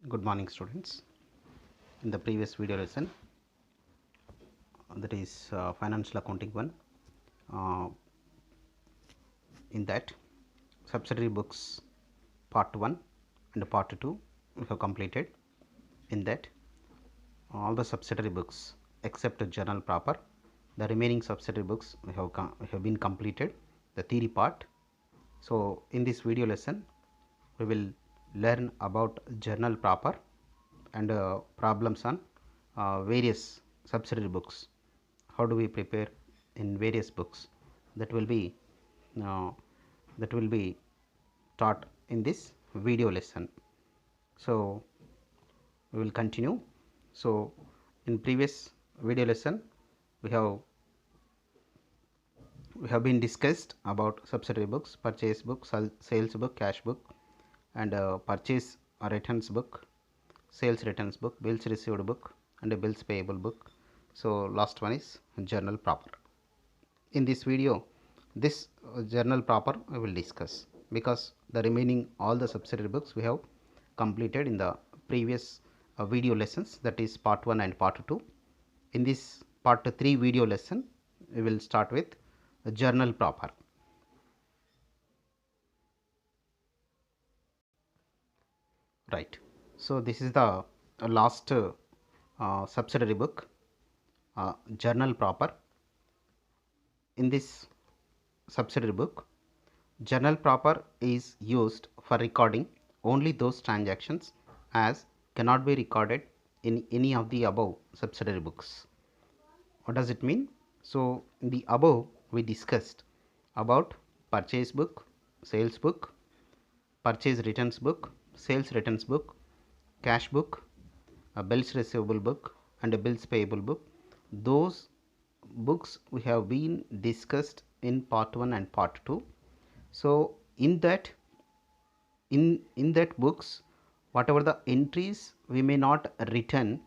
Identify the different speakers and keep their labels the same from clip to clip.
Speaker 1: Good morning, students. In the previous video lesson, that is financial accounting one, uh, in that subsidiary books part 1 and part 2 we have completed. In that all the subsidiary books except journal proper, the remaining subsidiary books have been completed, the theory part. So in this video lesson we will learn about journal proper and problems on various subsidiary books. How do we prepare in various books? That will be uh, taught in this video lesson. So we will continue. So in previous video lesson we have been discussed about subsidiary books, purchase book, sales book, cash book, and purchase returns book, sales returns book, bills received book, and a bills payable book. So last one is journal proper. In this video, this journal proper I will discuss, because the remaining all the subsidiary books we have completed in the previous video lessons, that is part 1 and part 2. In this part 3 video lesson, we will start with journal proper. Right. So this is the last subsidiary book, journal proper. In this subsidiary book, journal proper is used for recording only those transactions as cannot be recorded in any of the above subsidiary books. What does it mean? So in the above we discussed about purchase book, sales book, purchase returns book, sales returns book, cash book, a bills receivable book, and a bills payable book. Those books we have been discussed in part 1 and part 2. So in that books, whatever the entries we may not return,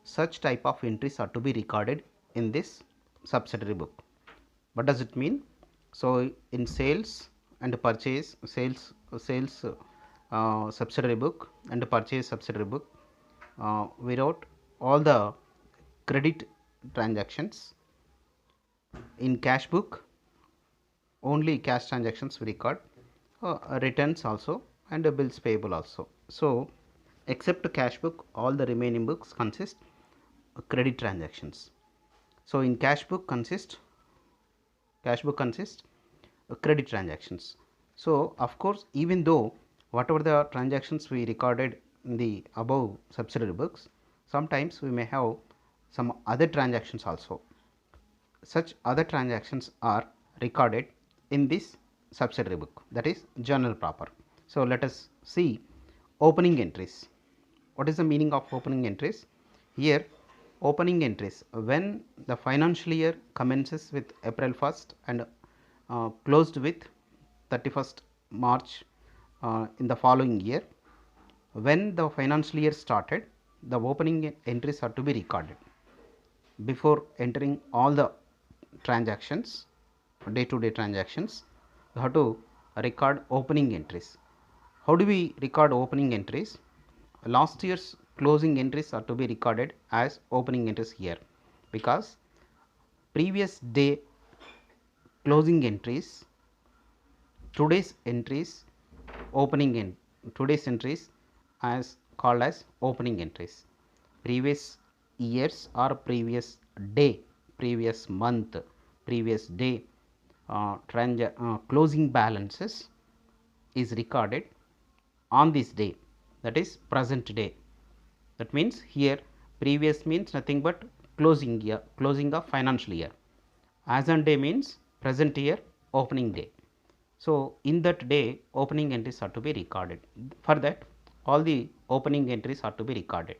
Speaker 1: such type of entries are to be recorded in this subsidiary book. What does it mean? So in sales and purchase, sales subsidiary book and purchase subsidiary book, we wrote all the credit transactions. In cash book, only cash transactions we record, returns also, and bills payable also. So except cash book, all the remaining books consist credit transactions. So in cash book consists credit transactions. So of course, even though whatever the transactions we recorded in the above subsidiary books, sometimes we may have some other transactions also. Such other transactions are recorded in this subsidiary book, that is journal proper. So let us see opening entries. What is the meaning of opening entries? Here opening entries, when the financial year commences with April 1st and closed with 31st March in the following year, when the financial year started, the opening entries are to be recorded. Before entering all the transactions, day to day transactions, you have to record opening entries. How do we record opening entries? Last year's closing entries are to be recorded as opening entries here, because previous day closing entries, today's entries, today's entries as called as opening entries. Previous years or previous day, previous month, previous day closing balances is recorded on this day, that is present day. That means here previous means nothing but closing year, closing of financial year. As on day means present year opening day. So in that day opening entries are to be recorded. For that all the opening entries are to be recorded.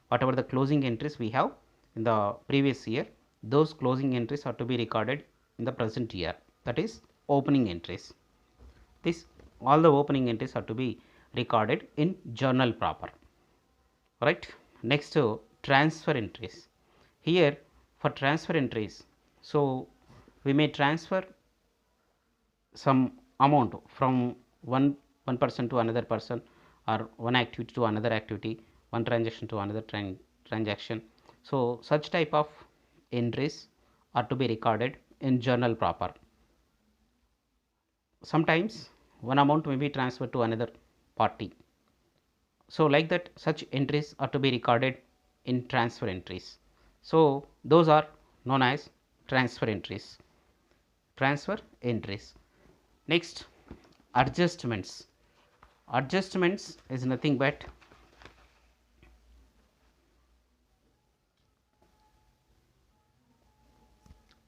Speaker 1: Whatever the closing entries we have in the previous year, those closing entries are to be recorded in the present year, that is opening entries. This all the opening entries are to be recorded in journal proper. Right. Next transfer entries. Here for transfer entries, so we may transfer some amount from one person to another person, or one activity to another activity, one transaction to another transaction. So, such type of entries are to be recorded in journal proper. Sometimes one amount may be transferred to another party. So, like that such entries are to be recorded in transfer entries. So, those are known as transfer entries. Transfer entries. Next, adjustments. Adjustments is nothing but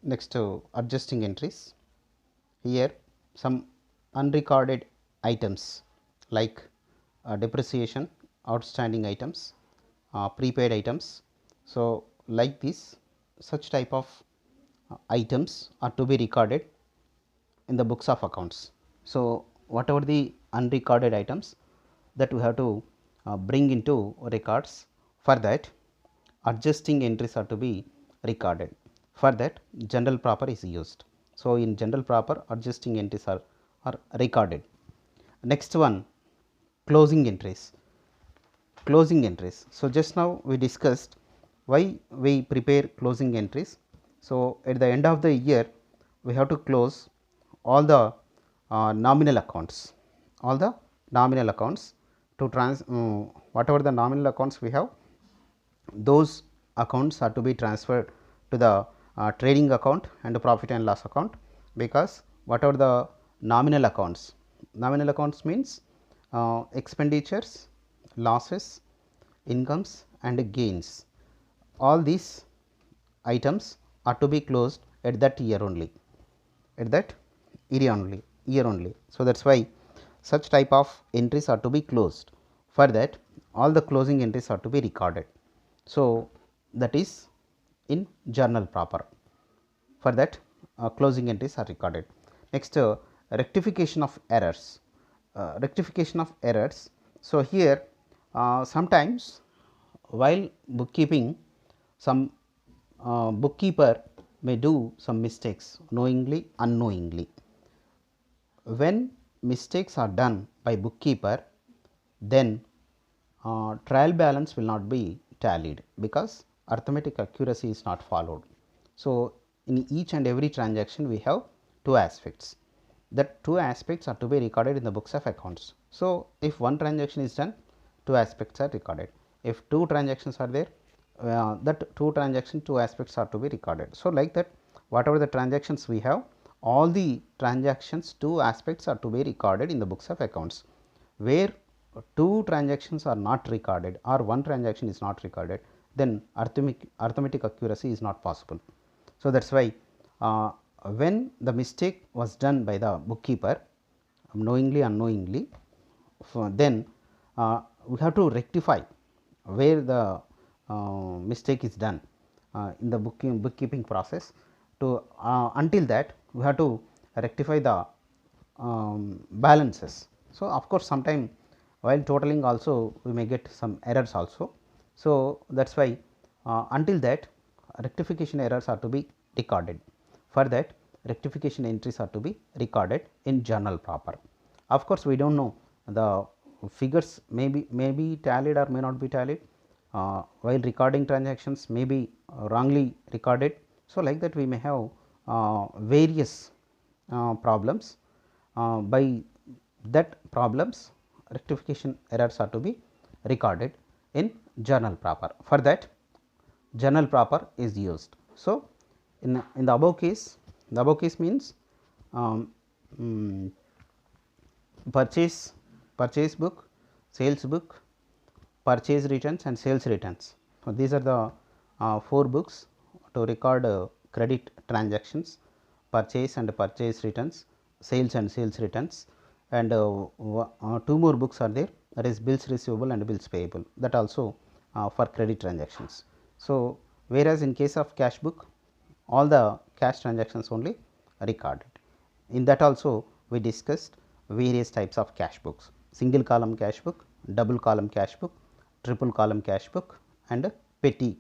Speaker 1: next to adjusting entries. Here some unrecorded items like depreciation, outstanding items, prepaid items. So, like this such type of items are to be recorded in the books of accounts. So, whatever the unrecorded items that we have to bring into records, for that adjusting entries are to be recorded. For that general proper is used. So, in general proper adjusting entries are recorded. Next one, closing entries. Closing entries. So, just now we discussed why we prepare closing entries. So, at the end of the year we have to close all the nominal accounts, all the nominal accounts to whatever the nominal accounts we have, those accounts are to be transferred to the trading account and the profit and loss account, because whatever the nominal accounts means expenditures, losses, incomes and gains, all these items are to be closed at that year only, at that year only. So, that is why such type of entries are to be closed. For that all the closing entries are to be recorded. So, that is in journal proper. For that closing entries are recorded. Next, rectification of errors. Rectification of errors. So, here sometimes while bookkeeping, some bookkeeper may do some mistakes knowingly, unknowingly. When mistakes are done by bookkeeper, then trial balance will not be tallied, because arithmetic accuracy is not followed. So, in each and every transaction we have two aspects, that two aspects are to be recorded in the books of accounts. So, if one transaction is done, two aspects are recorded. If two transactions are there, that two aspects are to be recorded. So, like that whatever the transactions we have, all the transactions two aspects are to be recorded in the books of accounts. Where two transactions are not recorded or one transaction is not recorded, then arithmetic accuracy is not possible. So, that is why when the mistake was done by the bookkeeper knowingly, unknowingly, then we have to rectify where the mistake is done in the bookkeeping process. To until that we have to rectify the balances. So, of course, sometime while totaling also we may get some errors also. So, that is why until that rectification errors are to be recorded. For that rectification entries are to be recorded in journal proper. Of course, we do not know the figures may be tallied or may not be tallied, while recording transactions may be wrongly recorded. So, like that we may have various problems. By that problems rectification errors are to be recorded in journal proper. For that journal proper is used. So, in the above case, the above case means purchase book, sales book, purchase returns and sales returns. So, these are the 4 books to record credit transactions, purchase and purchase returns, sales and sales returns, and 2 more books are there, that is bills receivable and bills payable, that also for credit transactions. So, whereas in case of cash book, all the cash transactions only recorded. In that also we discussed various types of cash books: single column cash book, double column cash book, triple column cash book and petty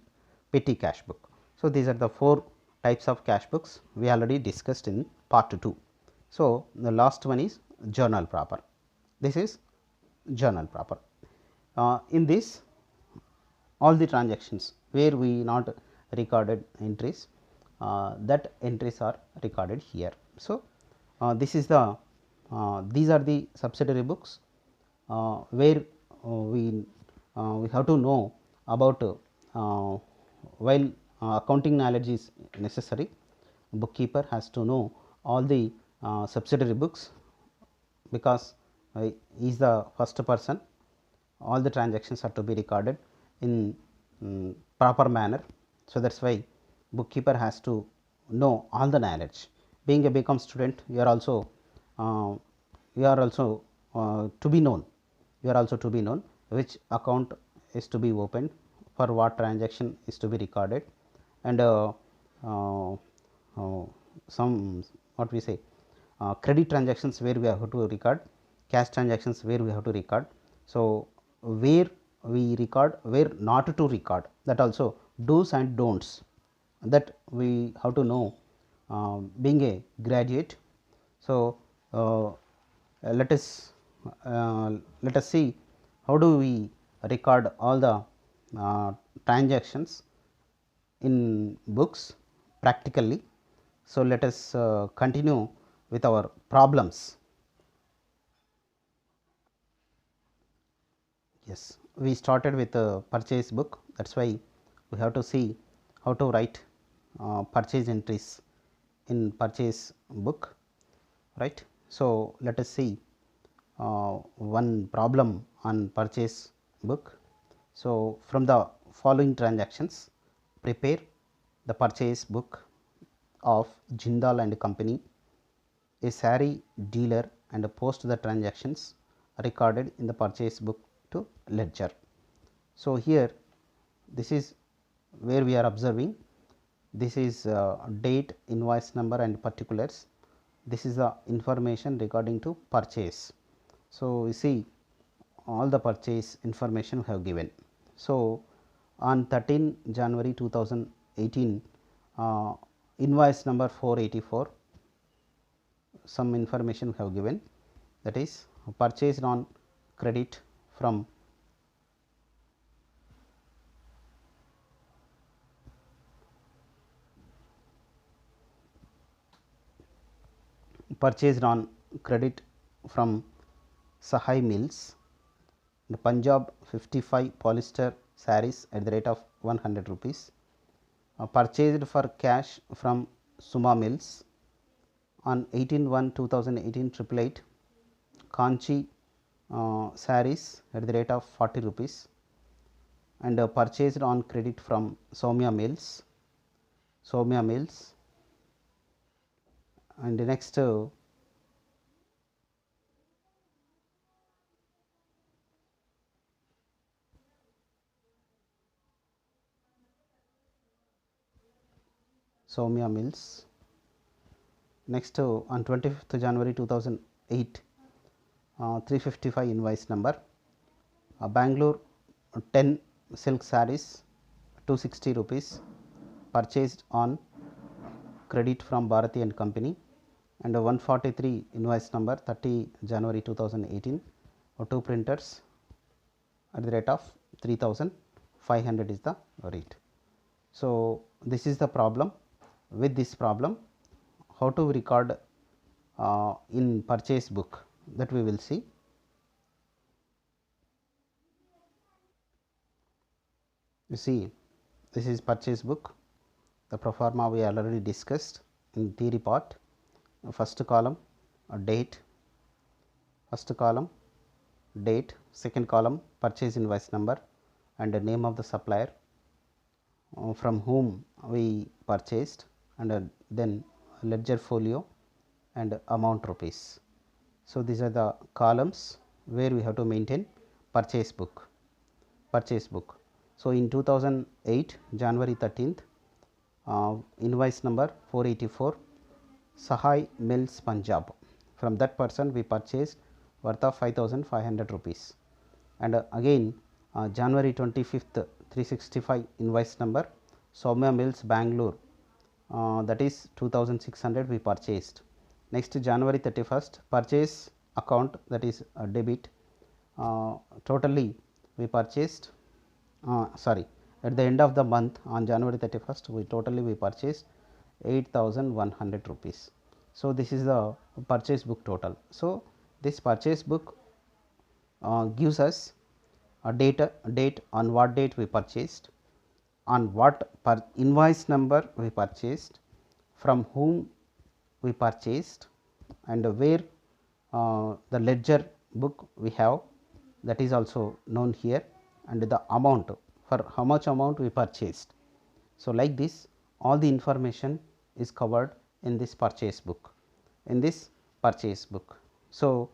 Speaker 1: cash book. So, these are the 4 types of cash books we already discussed in part 2. So, the last one is journal proper. This is journal proper. In this all the transactions where we not recorded entries, that entries are recorded here. So, this is the these are the subsidiary books where we have to know about while accounting knowledge is necessary, bookkeeper has to know all the subsidiary books, because he is the first person, all the transactions are to be recorded in proper manner. So, that is why bookkeeper has to know all the knowledge. Being a BCom student, you are also to be known, you are also to be known which account is to be opened, for what transaction is to be recorded, and uh, some what we say credit transactions where we have to record, cash transactions where we have to record. So, where we record, where not to record, that also do's and don'ts, that we have to know being a graduate. So, let us see how do we record all the transactions in books practically. So, let us continue with our problems. Yes, we started with a purchase book, that is why we have to see how to write purchase entries in purchase book, right. So, let us see one problem on purchase book. So, from the following transactions, prepare the purchase book of Jindal and Company, a saree dealer, and post the transactions recorded in the purchase book to ledger. So, here this is where we are observing, this is date, invoice number and particulars, this is the information regarding to purchase. So, you see all the purchase information we have given. So, on 13 January 2018, invoice number 484, some information we have given, that is purchased on credit from purchased on credit from Sahai Mills, the Punjab 55 polyester sarees at the rate of 100 rupees, purchased for cash from Suma Mills on 18/1/2018 888 Kanchi sarees at the rate of 40 rupees, and purchased on credit from Soumya Mills, and the next Soumya Mills. Next on 25th January 2008, 355 invoice number, Bangalore 10 silk sarees 260 rupees, purchased on credit from Bharati and Company, and 143 invoice number 30 January 2018, 2 printers at the rate of 3500 is the rate. So, this is the problem. With this problem, how to record in purchase book, that we will see. You see, this is purchase book, the pro forma we already discussed in theory part. First column date, second column purchase invoice number and the name of the supplier from whom we purchased, and then ledger folio and amount rupees. So, these are the columns where we have to maintain purchase book. So, in 2008 January 13th, invoice number 484 Sahai Mills Punjab, from that person we purchased worth of 5500 rupees, and again January 25th 365 invoice number Soumya Mills Bangalore, that is 2600 we purchased. Next January 31st purchase account, that is debit, totally we purchased sorry, at the end of the month on January 31st, we purchased 8,100 rupees. So, this is the purchase book total. So, this purchase book gives us a date on what date we purchased, on what invoice number we purchased, from whom we purchased, and where the ledger book we have, that is also known here, and the amount, for how much amount we purchased. So, like this all the information is covered in this purchase book, So,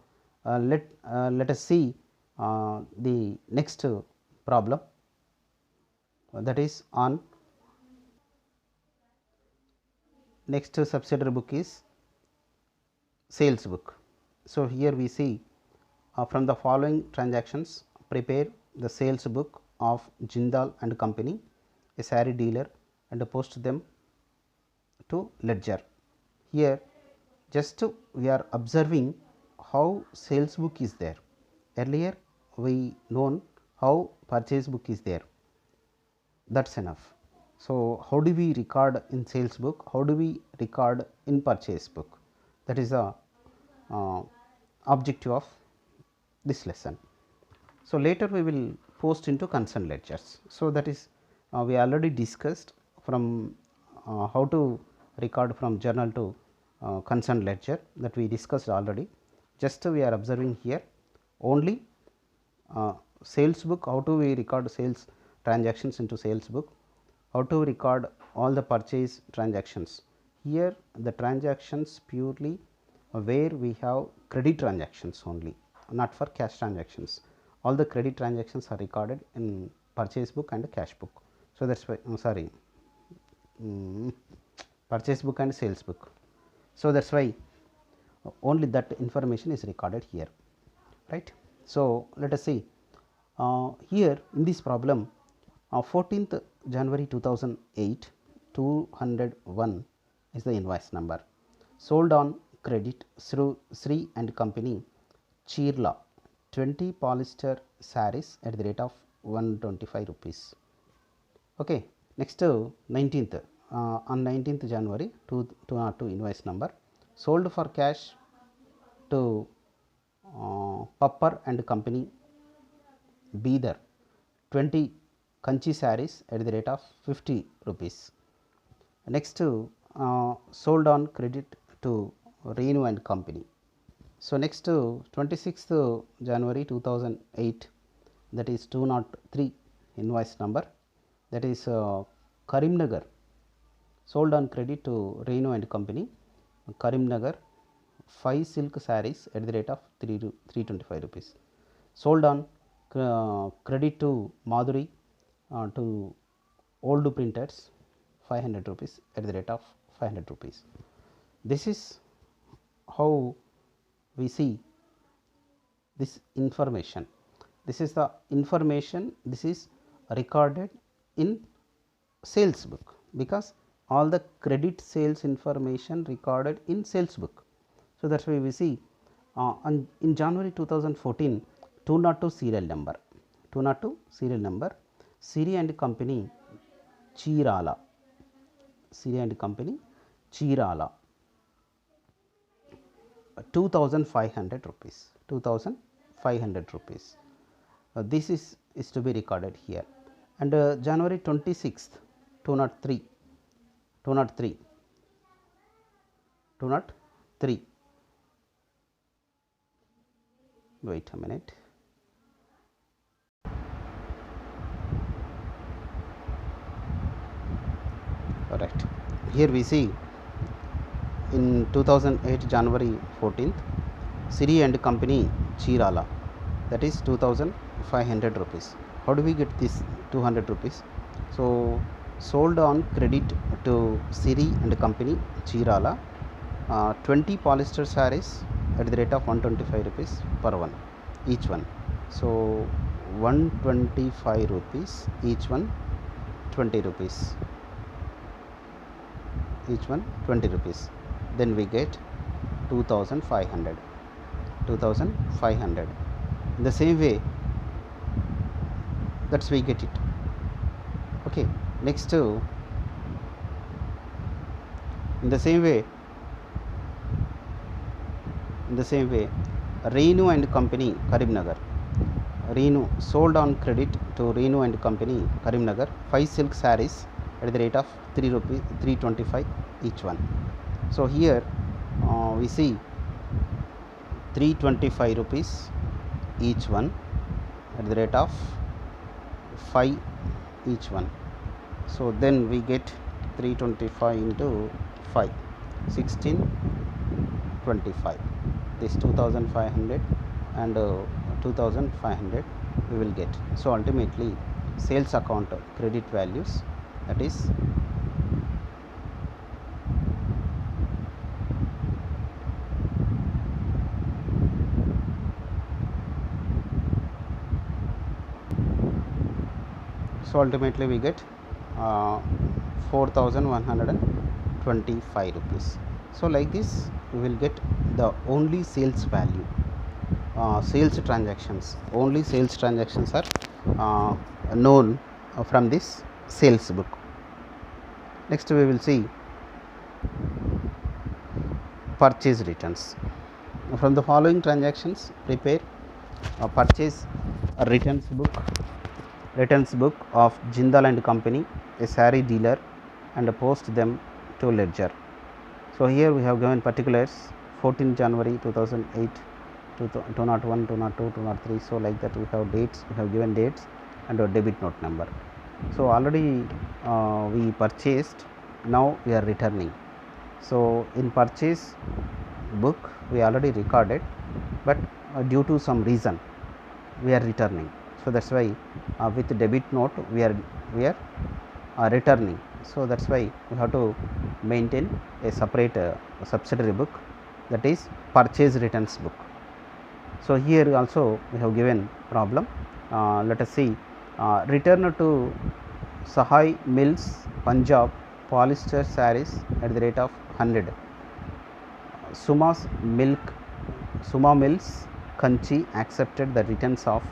Speaker 1: let us see the next problem, that is on next subsidiary book is sales book. So, here we see from the following transactions prepare the sales book of Jindal and Company, a saree dealer, and post them to ledger. Here just we are observing how sales book is there. Earlier we known how purchase book is there, that is enough. So, how do we record in sales book, how do we record in purchase book, that is the objective of this lesson. So, later we will post into concern ledgers. So, that is we already discussed from how to record from journal to concern ledger, that we discussed already. Just we are observing here only sales book, how to we record sales transactions into sales book, how to record all the purchase transactions. Here the transactions purely where we have credit transactions only, not for cash transactions. All the credit transactions are recorded in purchase book and cash book. So, that is why purchase book and sales book. So, that is why only that information is recorded here, right. So, let us see here in this problem 14th January 2008, 201 is the invoice number, sold on credit through Sri and Company, Chirla, 20 polyester sarees at the rate of 125 rupees. Okay. Next 19th on 19th January 202 invoice number, sold for cash to Papper and Company, Bidar, 20 Kanchi sarees at the rate of 50 rupees. Next sold on credit to Renu and Company. So, next 26th January 2008, that is 203 invoice number, that is Karimnagar, sold on credit to Renu and Company, Karimnagar, 5 silk sarees at the rate of 325 rupees. Sold on credit to Madhuri to old printers, 500 rupees at the rate of 500 rupees. This is how we see this information. This is the information, this is recorded in sales book, because all the credit sales information recorded in sales book. So, that is why we see in January 2014 202 serial number, Siri and Company, Chirala, 2500 rupees, this is to be recorded here. And January 26th 203, wait a minute. Alright, here we see in 2008 January 14th, Siri and Company, Chirala, that is 2500 rupees. How do we get this 200 rupees? So, sold on credit to Siri and Company, Chirala, 20 polyester sarees at the rate of 125 rupees per one, each one. So, 125 rupees, each one 20 rupees, each one 20 rupees. Then we get 2500. In the same way, that is we get it Okay, next in the same way Renu and Company, Karimnagar. Renu sold on credit to Renu and Company, Karimnagar, 5 silk sarees at the rate of 3 rupees 325 each one. So here we see 325 rupees each one at the rate of 5 each one. So then we get 325 into 5, 1625. This 2500 and 2500 we will get. So ultimately sales account credit values, that is we get 4125 rupees. So like this we will get the only sales value, sales transactions, only sales transactions are known from this sales book. Next we will see purchase returns. From the following transactions, prepare a purchase returns book of Jindal and Company, a saree dealer, and post them to ledger. So here we have given particulars: 14 January 2008, 201, 202, 203. So like that we have dates, we have given dates and a debit note number. So already we purchased, now we are returning. So in purchase book we already recorded, but due to some reason we are returning. So that's why with debit note we are returning. So that's why we have to maintain a separate subsidiary book, that is purchase returns book. So here also we have given problem. Let us see. Return to Sahai Mills, Punjab, polyester sarees at the rate of 100. Suma Mills, Kanchi accepted the returns of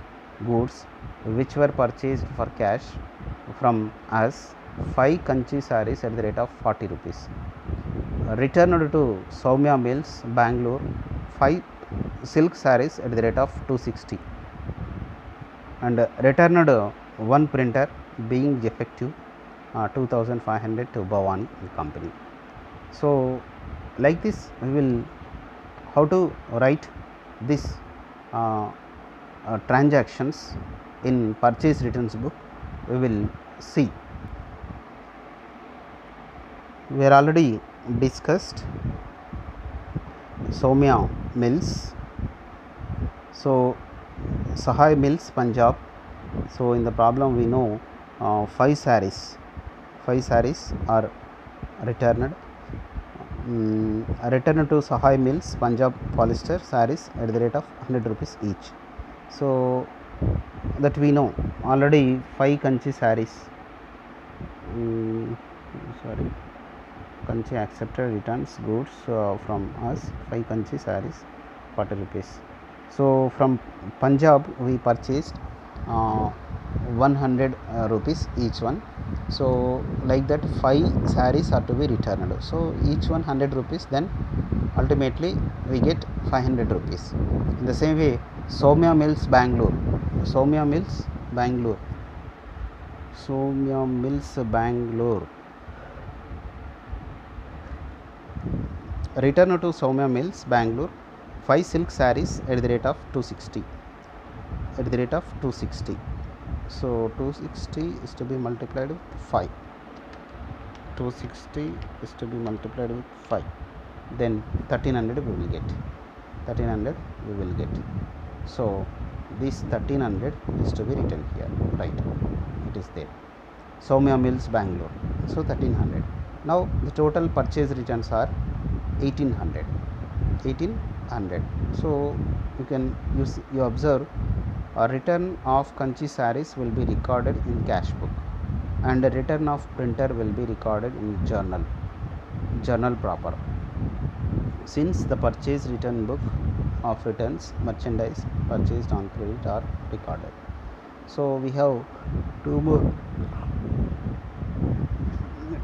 Speaker 1: goods which were purchased for cash from us, 5 Kanchi sarees at the rate of 40 rupees. Returned to Soumya Mills, Bangalore, 5 silk sarees at the rate of 260. And returned one printer being defective, 2500 to Bhavani Company. So like this we will how to write this transactions in purchase returns book, we will see. We are already discussed Soumya Mills. So Sahai Mills, Punjab. So in the problem we know 5 sarees are returned. Returned to Sahai Mills, Punjab, polyester sarees at the rate of 100 rupees each. So that we know already 5 Kanchi sarees, Kanchi accepted returns goods from us, 5 Kanchi sarees 40 rupees. So from Punjab we purchased 100 rupees each one. So like that 5 sarees are to be returned. So each one 100 rupees, then ultimately we get 500 rupees. In the same way Soumya Mills, Bangalore, return to Soumya Mills, Bangalore, 5 silk sarees at the rate of 260. So 260 is to be multiplied with 5. 260 is to be multiplied with 5. Then 1300 we will get. So this 1300 is to be written here, right? It is there. Soumya Mills, Bangalore. So 1300. Now the total purchase returns are 1800. So you observe a return of Kanchi sarees will be recorded in cash book, and a return of printer will be recorded in journal proper. Since the purchase return book of returns merchandise purchased on credit are recorded. So we have two more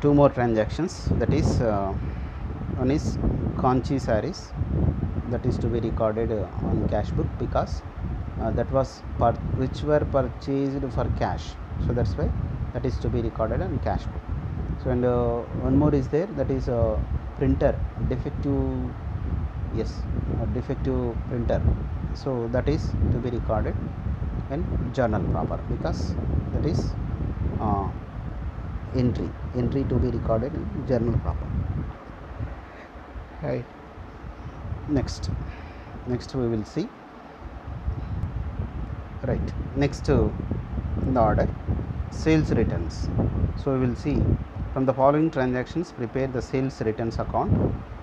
Speaker 1: two more transactions, that is one is Kanchi sarees, that is to be recorded on cash book, because that was which were purchased for cash, so that's why that is to be recorded on cash book. So and one more is there, that is printer defective, yes, defective printer, so that is to be recorded in journal proper, because that is entry to be recorded in journal proper. Right. Next we will see, right, next in the order, sales returns. So we will see, from the following transactions prepare the sales returns account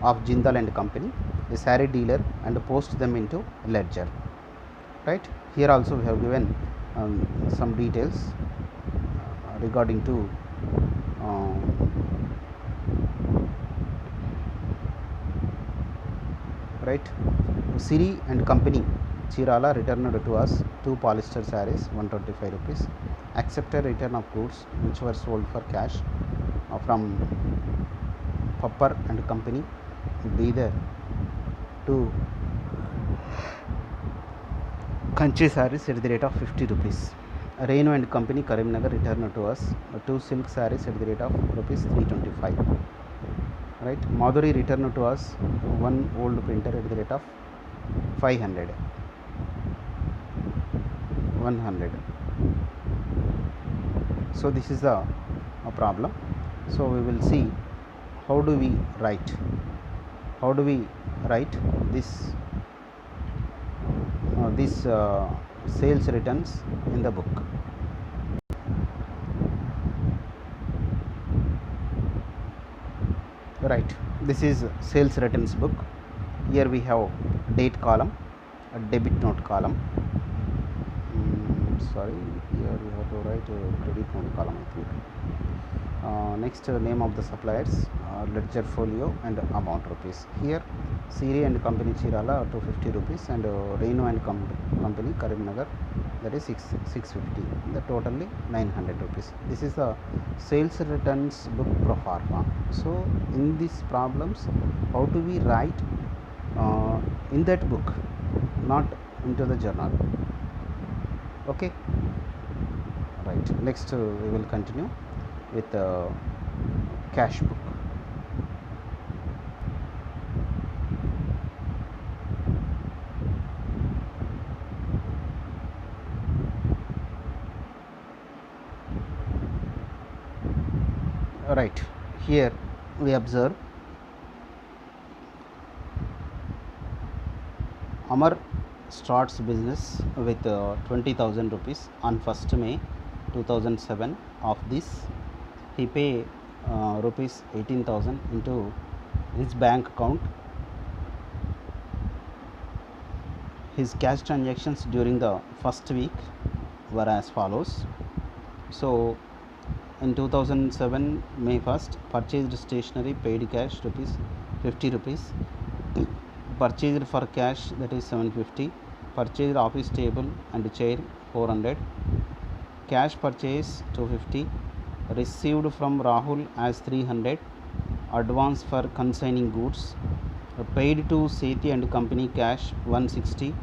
Speaker 1: of Jindal and Company, a saree dealer, and post them into ledger. Right, here also we have given some details regarding to right, Siri and Company Chirala returned to us 2 polyester sarees, 125 rupees. Accepted return of goods which were sold for cash from Pappar and Company Bidar to Kanchi sarees at the rate of 50 rupees. Renu and Company Karimnagar returned to us 2 silk sarees at the rate of rupees 325. Right, Madhuri returned to us 1 old printer at the rate of 500. 100. So this is the problem. So we will see how do we write this sales returns in the book. Right, this is sales returns book. Here we have date column, a debit note column. Sorry, here we have to write a credit note column, I think. Next, name of the suppliers, ledger folio, and amount rupees. Here Siri and Company Chirala 250 rupees, and Renu and Company Karimnagar, that is 650, the totally 900 rupees. This is the sales returns book pro forma. So in these problems, how do we write in that book, not into the journal? Okay, right, next we will continue with cash book. Right, here we observe Amar starts business with 20,000 rupees on 1st May 2007. Of this, he pay rupees 18,000 into his bank account. His cash transactions during the first week were as follows. So in 2007 May 1st, purchased stationery, paid cash rupees 50 rupees. Purchased for cash, that is 750. Purchased office table and chair 400. Cash purchase 250. Received from Rahul as 300. Advance for consigning goods. Paid to Sethi and Company cash 160.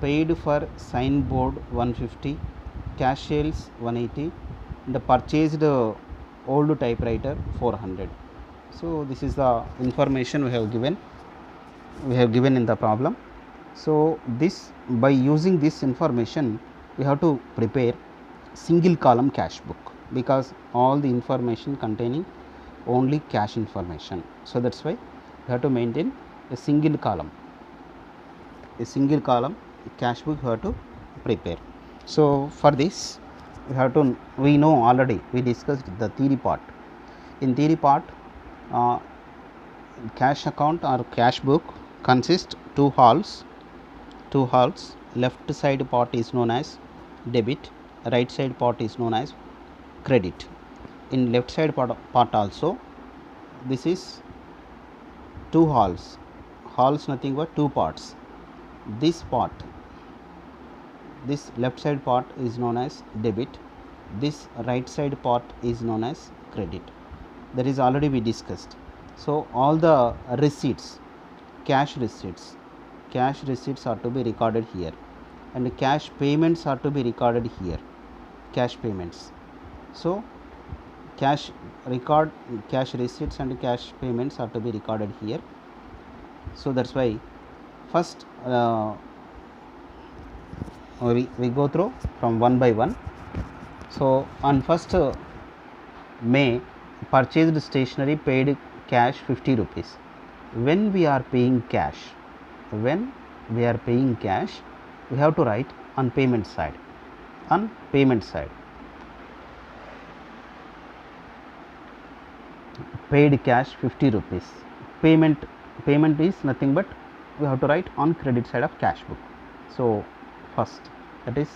Speaker 1: Paid for signboard 150. Cash sales 180. And purchased old typewriter 400. So this is the information we have given in the problem. So this, by using this information, we have to prepare single column cash book, because all the information containing only cash information. So that's why we have to maintain a single column cash book we have to prepare. So for this, we know already, we discussed the theory part. In theory part, cash account or cash book consists two halves. Left side part is known as debit, right side part is known as credit. In left side part also, this is two halves nothing but two parts. This left side part is known as debit, this right side part is known as credit. that is already we discussed. So all the receipts, cash receipts are to be recorded here, and cash payments are to be recorded here, cash payments. So cash receipts and cash payments are to be recorded here. So that's why first we go through from one by one. So on 1st May, purchased stationery paid cash 50 rupees. When we are paying cash, we have to write on payment side. Paid cash 50 rupees. Payment is nothing but we have to write on credit side of cash book. So first, that is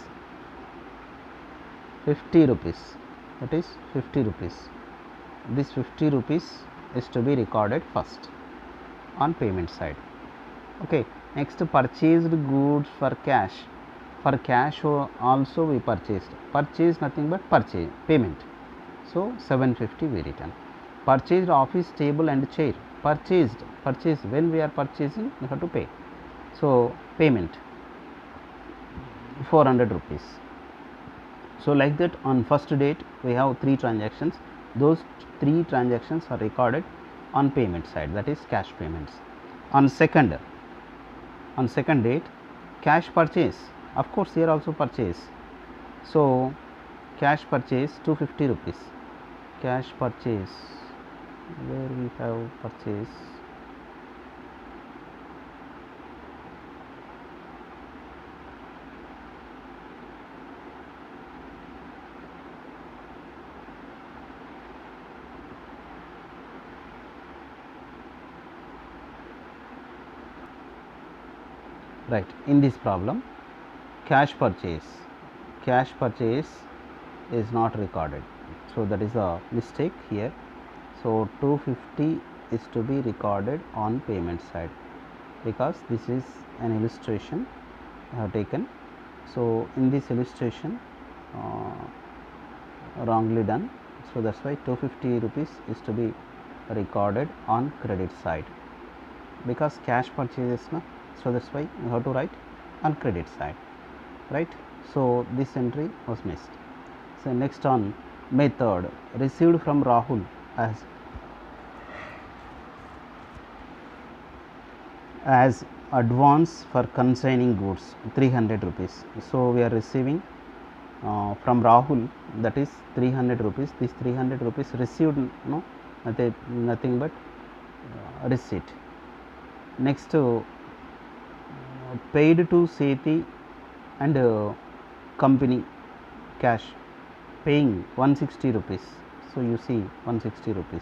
Speaker 1: 50 rupees. This 50 rupees is to be recorded first on payment side. Okay. Next, purchased goods for cash. For cash also we purchased. Purchase nothing but payment. So 750 we written. Purchased office table and chair. Purchased. When we are purchasing, we have to pay. So payment 400 rupees. So like that, on first date we have 3 transactions. Those 3 transactions are recorded on payment side, that is cash payments. On second date, cash purchase, of course here also purchase. So cash purchase 250 rupees. Cash purchase, where we have purchase, right, in this problem cash purchase is not recorded, so that is a mistake here. So 250 is to be recorded on payment side, because this is an illustration I have taken. So in this illustration wrongly done, so that's why 250 rupees is to be recorded on credit side, because cash purchases na, so that's why you have to write on credit side, right. So this entry was missed. So next, on May 3rd, received from Rahul as advance for consigning goods 300 rupees. So we are receiving from Rahul, that is 300 rupees. This 300 rupees received, no, nothing but receipt. Next, paid to Sethi and company cash, paying 160 rupees. So you see 160 rupees.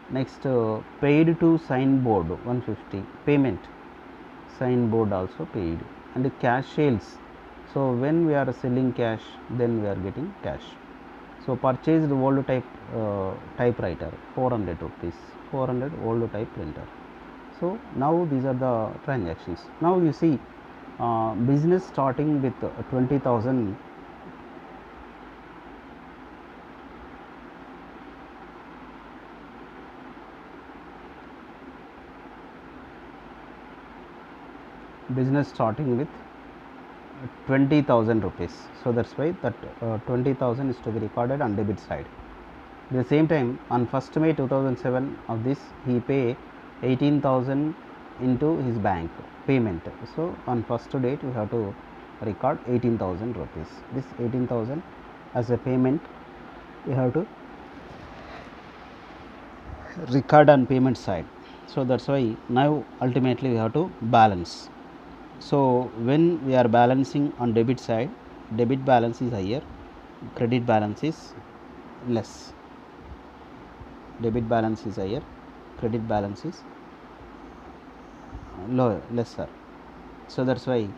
Speaker 1: Next, paid to signboard 150, payment, signboard also paid, and cash sales. So when we are selling cash, then we are getting cash. So purchased old typewriter 400 rupees, 400 old type printer. So now these are the transactions. Now you see business starting with 20,000. Business starting with 20,000 rupees. So that's why that 20,000 is to be recorded on debit side. At the same time, on 1st May 2007 of this, he pay 18,000 into his bank payment. So on first date we have to record 18,000 rupees. This 18,000 as a payment we have to record on payment side. So that's why now ultimately we have to balance. So when we are balancing on debit side, debit balance is higher, credit balance is less. Debit balance is higher, credit balance is lower, lesser. So that's why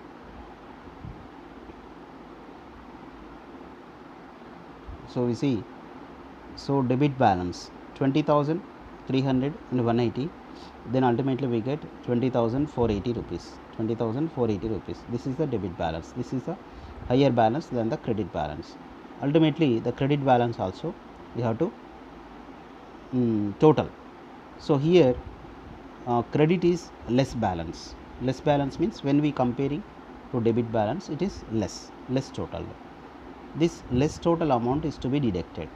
Speaker 1: so we see, so debit balance 20,000, 300 and 180, then ultimately we get 20,480 rupees. 20,480 rupees. This is the debit balance. This is a higher balance than the credit balance. Ultimately the credit balance also we have to total. So here credit is less balance. Less balance means when we comparing to debit balance, it is less total. This less total amount is to be deducted,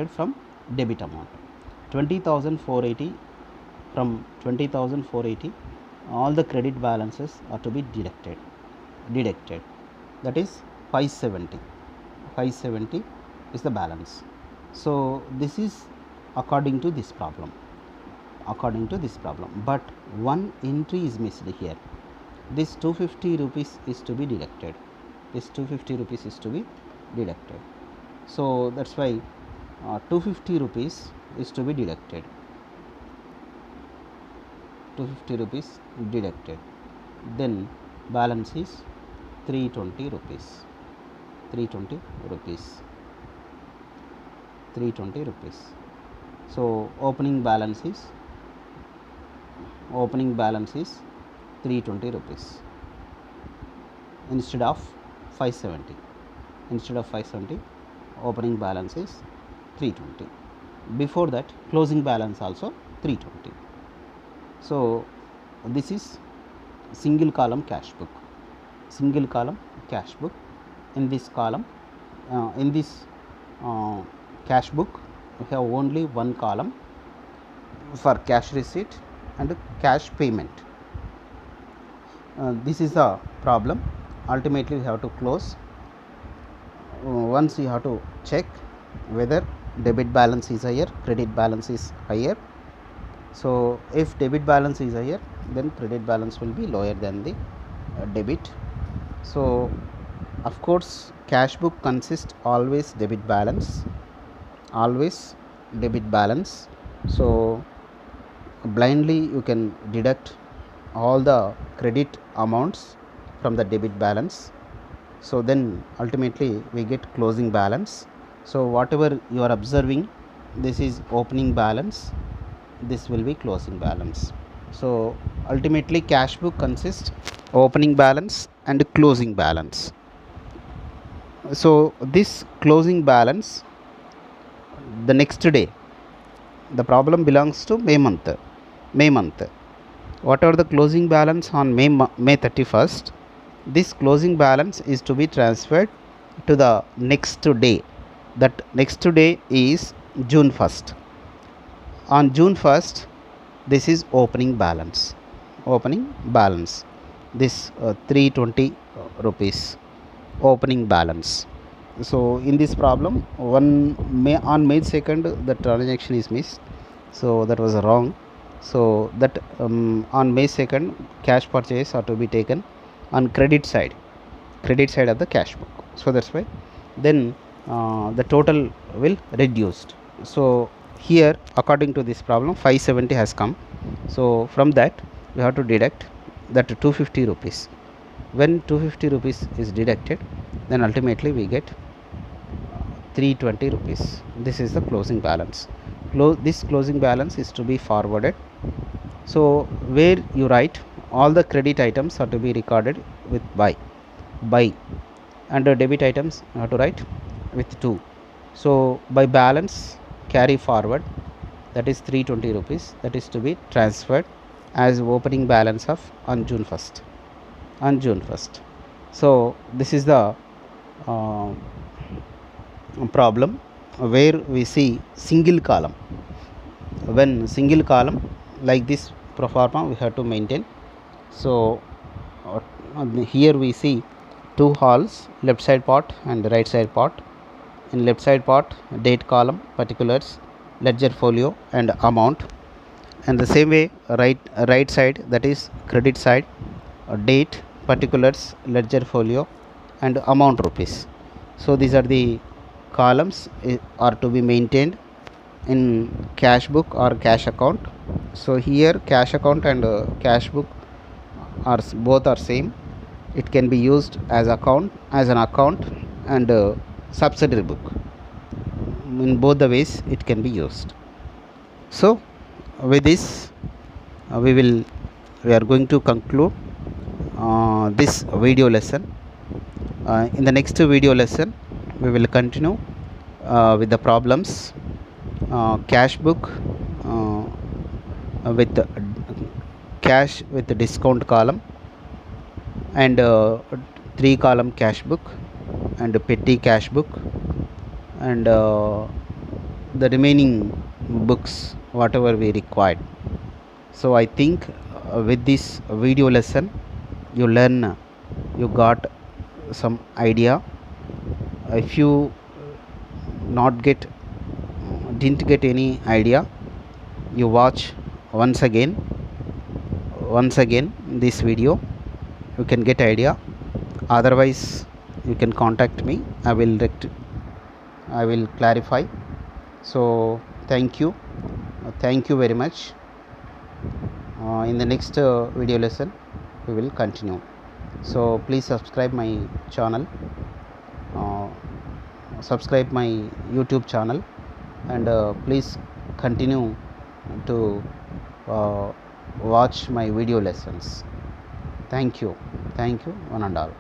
Speaker 1: from debit amount. 20,480, from 20,480 all the credit balances are to be deducted. That is 570 is the balance. So this is according to this problem, but one entry is missed here. This 250 rupees is to be deducted. So that's why 250 rupees is to be deducted. 250 rupees deducted. Then balance is 320 rupees. 320 rupees. So opening balance is 320 rupees instead of 570. Opening balance is 320. Before that, closing balance also 320. So this is single column cash book. In this column, cash book, we have only one column for cash receipt and cash payment. This is the problem. Ultimately we have to close. Once you have to check whether debit balance is higher, credit balance is higher. So if debit balance is higher, then credit balance will be lower than the debit. So of course cash book consists always debit balance. So blindly you can deduct all the credit amounts from the debit balance. So then ultimately we get closing balance. So whatever you are observing, this is opening balance, this will be closing balance. So ultimately cash book consists opening balance and closing balance. So this closing balance, the next day, the problem belongs to May month. Whatever the closing balance on May 31st, this closing balance is to be transferred to the next day. That next day is June 1st. On June 1st, this is opening balance. This 320 rupees opening balance. So in this problem, on May 2nd the transaction is missed, so that was wrong. So that on May 2nd cash purchase are to be taken on credit side of the cash book. So that's why then the total will reduced. So here according to this problem 570 has come. So from that we have to deduct that 250 rupees. When 250 rupees is deducted, then ultimately we get 320 rupees. This is the closing balance. This closing balance is to be forwarded. So where you write all the credit items are to be recorded with by, and debit items you have to write with 2. So by balance carry forward, that is 320 rupees, that is to be transferred as opening balance of on June 1st. So this is the problem where we see single column. When single column like this pro forma we have to maintain. So here we see two halls, left side part and right side part. In left side part, date column, particulars, ledger folio and amount, and the same way right side, that is credit side, date, particulars, ledger folio and amount rupees. So these are the columns are to be maintained in cash book or cash account. So here cash account and cash book are both are same. It can be used as an account and subsidiary book. In both the ways it can be used. So with this we are going to conclude this video lesson. In the next video lesson we will continue with the problems cash book with cash with the discount column, and 3 column cash book and petty cash book, and the remaining books whatever we required. So I think with this video lesson you got some idea. If you not get didn't get any idea, you watch once again this video, you can get idea. Otherwise you can contact me, I will clarify. So thank you very much. In the next video lesson we will continue. So please subscribe my channel, subscribe my YouTube channel, and please continue to watch my video lessons. Thank you one and all.